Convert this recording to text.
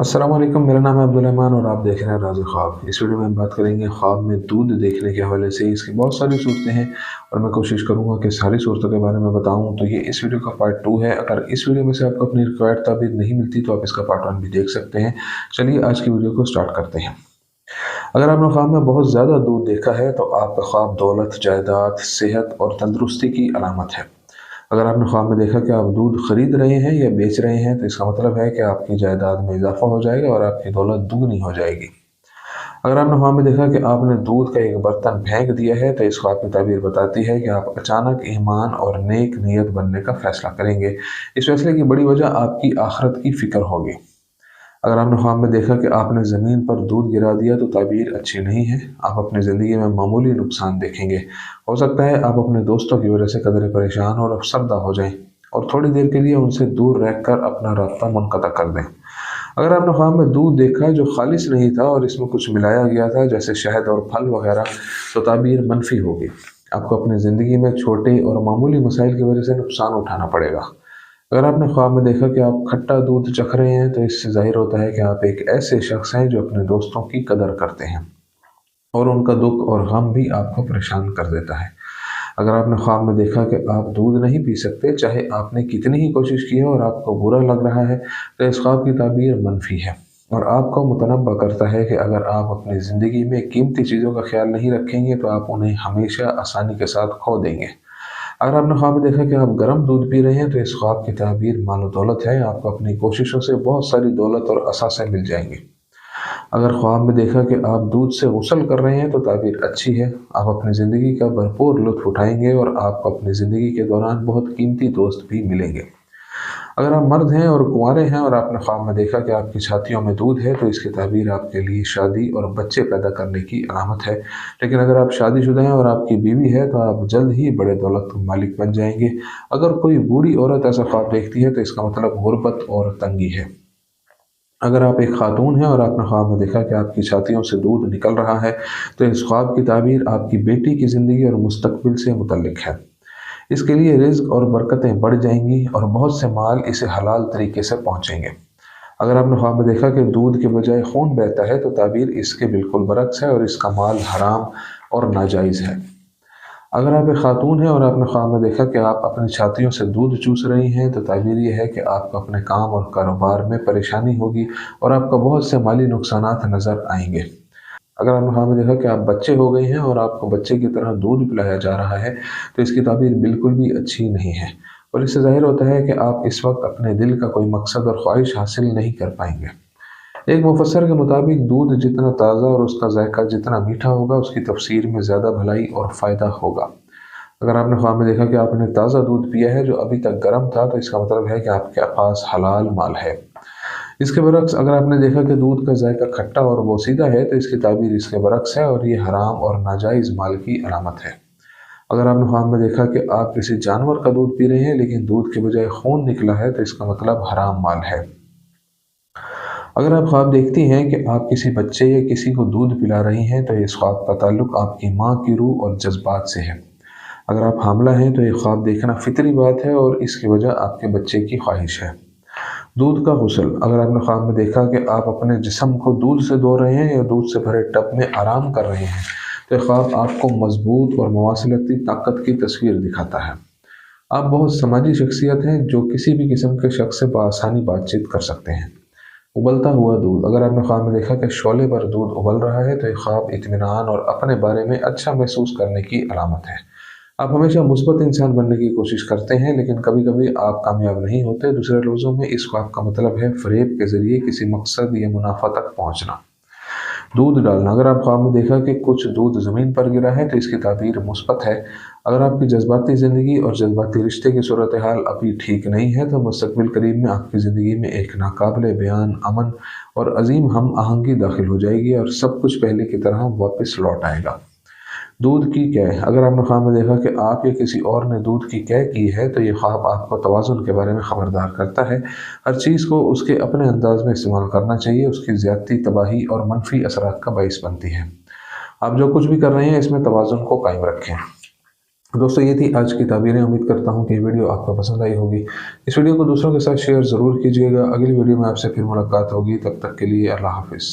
अस्सलाम वालेकुम। मेरा नाम है अब्दुल रहमान और आप देख रहे हैं राज़ ख्वाब। इस वीडियो में हम बात करेंगे ख्वाब में दूध देखने के हवाले से। इसकी बहुत सारी सूरतें हैं और मैं कोशिश करूंगा कि सारी सूरतों के बारे में बताऊं। तो ये इस वीडियो का पार्ट 2 है। अगर इस वीडियो में से आपको अपनी रिक्वायर्ड ताबीर नहीं मिलती तो आप इसका पार्ट 1 भी देख सकते हैं। चलिए आज की वीडियो को स्टार्ट करते हैं। अगर आपने ख्वाब में बहुत ज़्यादा दूध देखा है तो आपका ख्वाब दौलत, जायदाद, सेहत और तंदुरुस्ती की अलामत है। अगर आपने ख्वाब में देखा कि आप दूध खरीद रहे हैं या बेच रहे हैं तो इसका मतलब है कि आपकी जायदाद में इजाफा हो जाएगा और आपकी दौलत दुगनी हो जाएगी। अगर आपने ख्वाब में देखा कि आपने दूध का एक बर्तन फेंक दिया है तो इस ख्वाब की ताबीर बताती है कि आप अचानक ईमान और नेक नीयत बनने का फैसला करेंगे। इस फैसले की बड़ी वजह आपकी आखिरत की फ़िक्र होगी। अगर आपने ख्वाब में देखा कि आपने ज़मीन पर दूध गिरा दिया तो ताबीर अच्छी नहीं है। आप अपनी ज़िंदगी में मामूली नुकसान देखेंगे। हो सकता है आप अपने दोस्तों की वजह से कदरे परेशान और अफसरदा हो जाएं और थोड़ी देर के लिए उनसे दूर रहकर अपना रास्ता मुनक़ता कर दें। अगर आपने ख्वाब में दूध देखा जो खालिश नहीं था और इसमें कुछ मिलाया गया था जैसे शहद और फल वगैरह तो ताबीर मनफी होगी। आपको अपनी ज़िंदगी में छोटे और मामूली मसाइल की वजह से नुकसान उठाना पड़ेगा। अगर आपने ख्वाब में देखा कि आप खट्टा दूध चख रहे हैं तो इससे ज़ाहिर होता है कि आप एक ऐसे शख्स हैं जो अपने दोस्तों की कदर करते हैं और उनका दुख और गम भी आपको परेशान कर देता है। अगर आपने ख्वाब में देखा कि आप दूध नहीं पी सकते चाहे आपने कितनी ही कोशिश की है और आपको बुरा लग रहा है तो इस ख्वाब की ताबीर मनफी है और आपको मुतनब्बा करता है कि अगर आप अपनी ज़िंदगी में कीमती चीज़ों का ख्याल नहीं रखेंगे तो आप उन्हें हमेशा आसानी के साथ खो देंगे। अगर आपने ख्वाब में देखा कि आप गर्म दूध पी रहे हैं तो इस ख्वाब की ताबीर मालो दौलत है। आपको अपनी कोशिशों से बहुत सारी दौलत और असासे मिल जाएंगे। अगर ख्वाब में देखा कि आप दूध से गुस्ल कर रहे हैं तो ताबीर अच्छी है। आप अपनी ज़िंदगी का भरपूर लुत्फ़ उठाएंगे और आपको अपनी ज़िंदगी के दौरान बहुत कीमती दोस्त भी मिलेंगे। अगर आप मर्द हैं और कुंवारे हैं और आपने ख्वाब में देखा कि आपकी छातियों में दूध है तो इसकी ताबीर आपके लिए शादी और बच्चे पैदा करने की अलामत है। लेकिन अगर आप शादीशुदा हैं और आपकी बीवी है तो आप जल्द ही बड़े दौलत के मालिक बन जाएंगे। अगर कोई बूढ़ी औरत ऐसा ख्वाब देखती है तो इसका मतलब गुर्बत और तंगी है। अगर आप एक खातून हैं और आपने ख्वाब में देखा कि आपकी छातियों से दूध निकल रहा है तो इस ख्वाब की ताबीर आपकी बेटी की ज़िंदगी और मुस्तकबिल से मुतल्लिक है। इसके लिए रिज़्क और बरकतें बढ़ जाएंगी और बहुत से माल इसे हलाल तरीके से पहुँचेंगे। अगर आपने ख्वाब में देखा कि दूध के बजाय खून बहता है तो ताबीर इसके बिल्कुल बरक्स है और इसका माल हराम और नाजायज़ है। अगर आप एक खातून हैं और आपने ख्वाब में देखा कि आप अपनी छातियों से दूध चूस रही हैं तो ताबीर यह है कि आपको अपने काम और कारोबार में परेशानी होगी और आपको बहुत से माली नुकसानात नज़र आएंगे। अगर आपने ख्वाब में देखा कि आप बच्चे हो गए हैं और आपको बच्चे की तरह दूध पिलाया जा रहा है तो इसकी ताबीर बिल्कुल भी अच्छी नहीं है और इससे ज़ाहिर होता है कि आप इस वक्त अपने दिल का कोई मकसद और ख्वाहिश हासिल नहीं कर पाएंगे। एक मुफस्सर के मुताबिक दूध जितना ताज़ा और उसका जायका जितना मीठा होगा उसकी तफसीर में ज़्यादा भलाई और फ़ायदा होगा। अगर आपने ख्वाब में देखा कि आपने ताज़ा दूध पिया है जो अभी तक गर्म था तो इसका मतलब है कि आपके पास हलाल माल है। इसके बरक्स अगर आपने देखा कि दूध का जायका खट्टा और बोसीदा है तो इसकी ताबीर इसके बरक्स है और ये हराम और नाजायज़ माल की अलामत है। अगर आपने ख्वाब में देखा कि आप किसी जानवर का दूध पी रहे हैं लेकिन दूध के बजाय खून निकला है तो इसका मतलब हराम माल है। अगर आप ख्वाब देखती हैं कि आप किसी बच्चे या किसी को दूध पिला रही हैं तो इस ख्वाब का ताल्लुक आपकी माँ की रूह और जज्बात से है। अगर आप हामला हैं तो ये ख्वाब देखना फितरी बात है और इसकी वजह आपके बच्चे की ख्वाहिश है। दूध का गुस्ल अगर आपने ख्वाब में देखा कि आप अपने जिस्म को दूध से धो रहे हैं या दूध से भरे टब में आराम कर रहे हैं तो ख्वाब आपको मजबूत और मवासिलती ताकत की तस्वीर दिखाता है। आप बहुत समाजी शख्सियत हैं जो किसी भी किस्म के शख्स से बआसानी बातचीत कर सकते हैं। उबलता हुआ दूध अगर आपने ख्वाब में देखा कि शोले पर दूध उबल रहा है तो ये ख्वाब इत्मीनान और अपने बारे में अच्छा महसूस करने की अलामत है। आप हमेशा मुस्बत इंसान बनने की कोशिश करते हैं लेकिन कभी कभी आप कामयाब नहीं होते। दूसरे लफ्ज़ों में इस ख्वाब का मतलब है फ़रेब के ज़रिए किसी मकसद या मुनाफा तक पहुँचना। दूध डालना अगर आप ख्वाब में देखा कि कुछ दूध ज़मीन पर गिरा है तो इसकी ताबीर मुस्बत है। अगर आपकी जज्बाती ज़िंदगी और जज्बाती रिश्ते की सूरत हाल अभी ठीक नहीं है तो मुस्तक़बिल करीब में आपकी ज़िंदगी में एक नाकाबिले बयान अमन और अजीम हम आहंगी दाखिल हो जाएगी और सब कुछ पहले की तरह वापस लौट आएगा। दूध की कै अगर आपने ख्वाब में देखा कि आप या किसी और ने दूध की कै की है तो ये ख्वाब आपको तवाज़ुन के बारे में ख़बरदार करता है। हर चीज़ को उसके अपने अंदाज में इस्तेमाल करना चाहिए। उसकी ज़्यादती तबाही और मनफी असरात का बाइस बनती है। आप जो कुछ भी कर रहे हैं इसमें तवाज़ुन को कायम रखें। दोस्तों ये थी आज की ताबीरें। उम्मीद करता हूँ कि ये वीडियो आपको पसंद आई होगी। इस वीडियो को दूसरों के साथ शेयर ज़रूर कीजिएगा। अगली वीडियो में आपसे फिर मुलाकात होगी। तब तक के लिए अल्लाह हाफ़िज़।